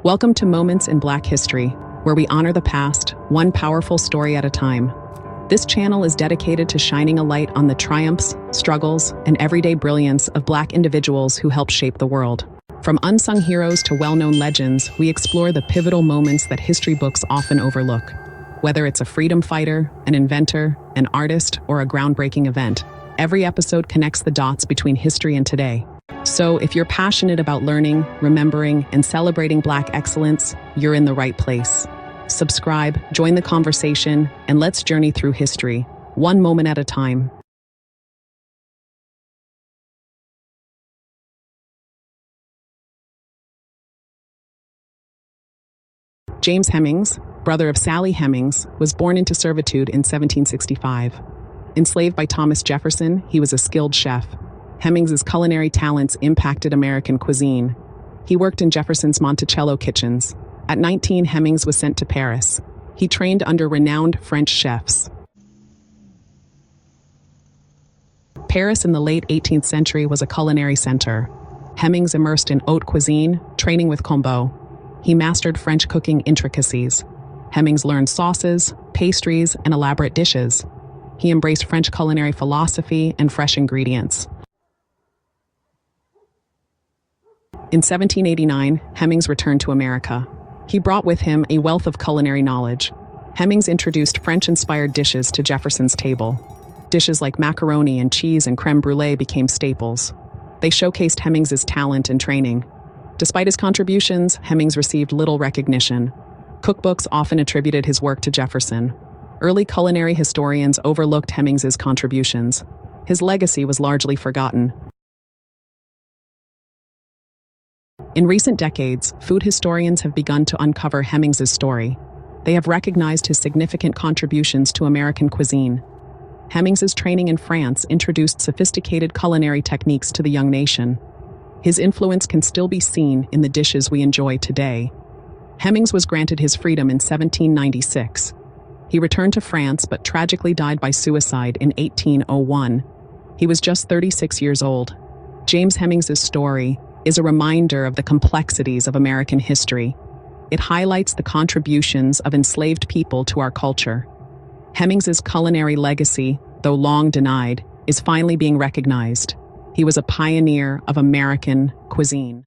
Welcome to Moments in Black History, where we honor the past, one powerful story at a time. This channel is dedicated to shining a light on the triumphs, struggles, and everyday brilliance of Black individuals who helped shape the world. From unsung heroes to well-known legends, we explore the pivotal moments that history books often overlook. Whether it's a freedom fighter, an inventor, an artist, or a groundbreaking event, every episode connects the dots between history and today. So if you're passionate about learning, remembering, and celebrating Black excellence, you're in the right place. Subscribe, join the conversation, and let's journey through history, one moment at a time. James Hemmings, brother of Sally Hemmings, was born into servitude in 1765. Enslaved by Thomas Jefferson, he was a skilled chef. Hemmings's culinary talents impacted American cuisine. He worked in Jefferson's Monticello kitchens. At 19, Hemmings was sent to Paris. He trained under renowned French chefs. Paris in the late 18th century was a culinary center. Hemmings immersed in haute cuisine, training with Combeau. He mastered French cooking intricacies. Hemmings learned sauces, pastries, and elaborate dishes. He embraced French culinary philosophy and fresh ingredients. In 1789, Hemmings returned to America. He brought with him a wealth of culinary knowledge. Hemmings introduced French-inspired dishes to Jefferson's table. Dishes like macaroni and cheese and crème brûlée became staples. They showcased Hemmings's talent and training. Despite his contributions, Hemmings received little recognition. Cookbooks often attributed his work to Jefferson. Early culinary historians overlooked Hemmings's contributions. His legacy was largely forgotten. In recent decades, food historians have begun to uncover Hemmings's story. They have recognized his significant contributions to American cuisine. Hemmings's training in France introduced sophisticated culinary techniques to the young nation. His influence can still be seen in the dishes we enjoy today. Hemmings was granted his freedom in 1796. He returned to France but tragically died by suicide in 1801. He was just 36 years old. James Hemmings's story is a reminder of the complexities of American history. It highlights the contributions of enslaved people to our culture. Hemmings's culinary legacy, though long denied, is finally being recognized. He was a pioneer of American cuisine.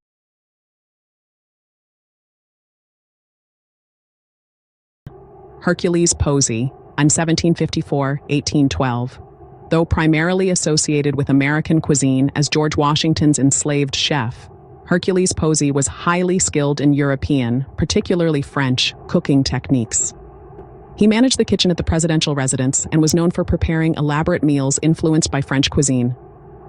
Hercules Posey, on 1754-1812. Though primarily associated with American cuisine as George Washington's enslaved chef, Hercules Posey was highly skilled in European, particularly French, cooking techniques. He managed the kitchen at the presidential residence and was known for preparing elaborate meals influenced by French cuisine.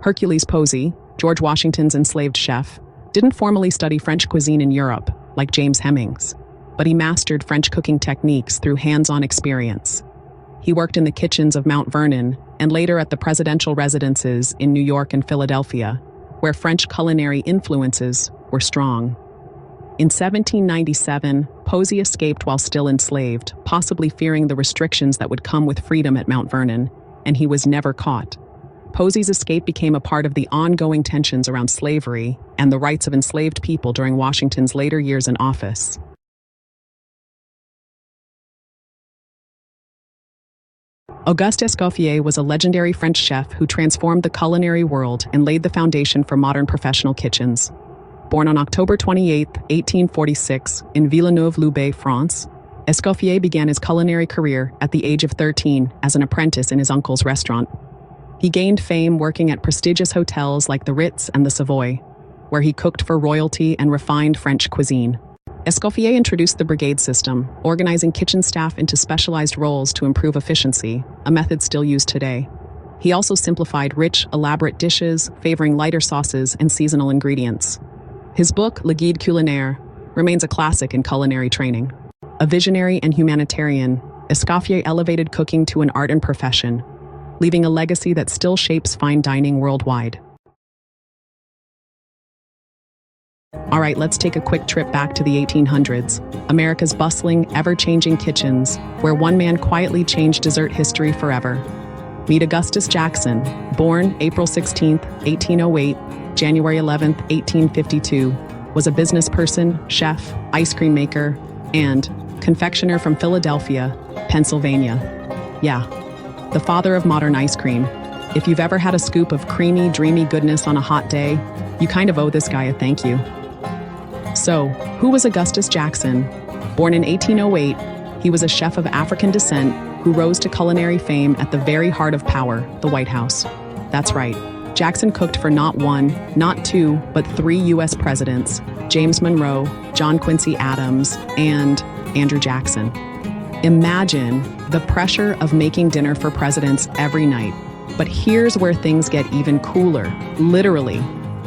Hercules Posey, George Washington's enslaved chef, didn't formally study French cuisine in Europe, like James Hemmings, but he mastered French cooking techniques through hands-on experience. He worked in the kitchens of Mount Vernon and later at the presidential residences in New York and Philadelphia, where French culinary influences were strong. In 1797, Posey escaped while still enslaved, possibly fearing the restrictions that would come with freedom at Mount Vernon, and he was never caught. Posey's escape became a part of the ongoing tensions around slavery and the rights of enslaved people during Washington's later years in office. Augustus Scofier was a legendary French chef who transformed the culinary world and laid the foundation for modern professional kitchens. Born on October 28, 1846, in Villeneuve-Loubet, France, Escoffier began his culinary career at the age of 13 as an apprentice in his uncle's restaurant. He gained fame working at prestigious hotels like the Ritz and the Savoy, where he cooked for royalty and refined French cuisine. Escoffier introduced the brigade system, organizing kitchen staff into specialized roles to improve efficiency, a method still used today. He also simplified rich, elaborate dishes, favoring lighter sauces and seasonal ingredients. His book, Le Guide culinaire, remains a classic in culinary training. A visionary and humanitarian, Escoffier elevated cooking to an art and profession, leaving a legacy that still shapes fine dining worldwide. All right, let's take a quick trip back to the 1800s, America's bustling, ever-changing kitchens, where one man quietly changed dessert history forever. Meet Augustus Jackson, born April 16, 1808, January 11, 1852. was a business person, chef, ice cream maker, and confectioner from Philadelphia, Pennsylvania. Yeah, the father of modern ice cream. If you've ever had a scoop of creamy, dreamy goodness on a hot day, you kind of owe this guy a thank you. So, who was Augustus Jackson? Born in 1808, he was a chef of African descent who rose to culinary fame at the very heart of power, the White House. That's right. Jackson cooked for not one, not two, but 3 U.S. presidents, James Monroe, John Quincy Adams, and Andrew Jackson. Imagine the pressure of making dinner for presidents every night. But here's where things get even cooler, literally.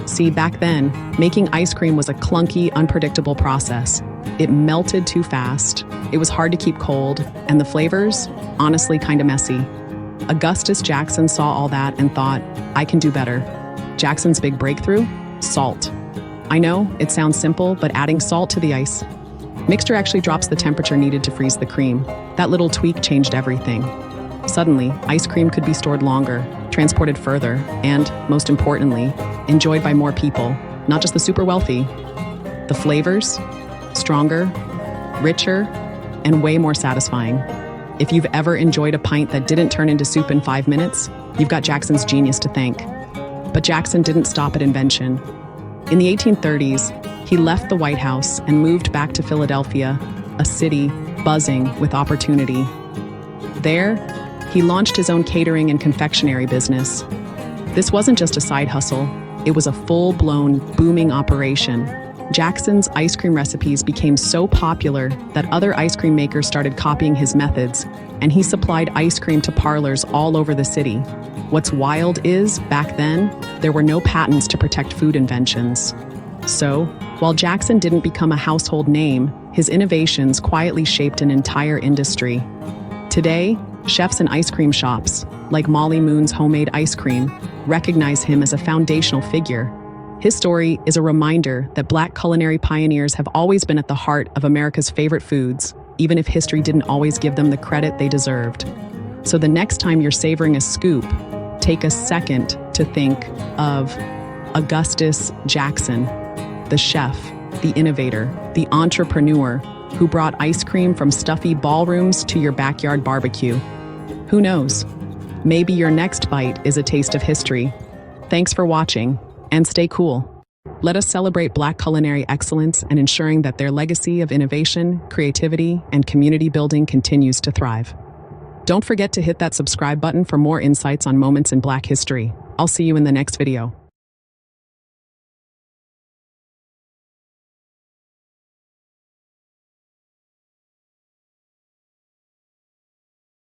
See, back then, making ice cream was a clunky, unpredictable process. It melted too fast, it was hard to keep cold, and the flavors, honestly, kind of messy. Augustus Jackson saw all that and thought, I can do better. Jackson's big breakthrough? Salt. I know, it sounds simple, but adding salt to the ice mixture actually drops the temperature needed to freeze the cream. That little tweak changed everything. Suddenly, ice cream could be stored longer, transported further, and, most importantly, enjoyed by more people, not just the super wealthy. The flavors? Stronger, richer, and way more satisfying. If you've ever enjoyed a pint that didn't turn into soup in 5 minutes, you've got Jackson's genius to thank. But Jackson didn't stop at invention. In the 1830s, he left the White House and moved back to Philadelphia, a city buzzing with opportunity. There, he launched his own catering and confectionery business. This wasn't just a side hustle, it was a full-blown, booming operation. Jackson's ice cream recipes became so popular that other ice cream makers started copying his methods, and he supplied ice cream to parlors all over the city. What's wild is, back then, there were no patents to protect food inventions. So, while Jackson didn't become a household name, his innovations quietly shaped an entire industry. Today, chefs and ice cream shops, like Molly Moon's Homemade Ice Cream, recognize him as a foundational figure. His story is a reminder that Black culinary pioneers have always been at the heart of America's favorite foods, even if history didn't always give them the credit they deserved. So the next time you're savoring a scoop, take a second to think of Augustus Jackson, the chef, the innovator, the entrepreneur who brought ice cream from stuffy ballrooms to your backyard barbecue. Who knows? Maybe your next bite is a taste of history. Thanks for watching, and stay cool. Let us celebrate Black culinary excellence and ensuring that their legacy of innovation, creativity, and community building continues to thrive. Don't forget to hit that subscribe button for more insights on moments in Black history. I'll see you in the next video.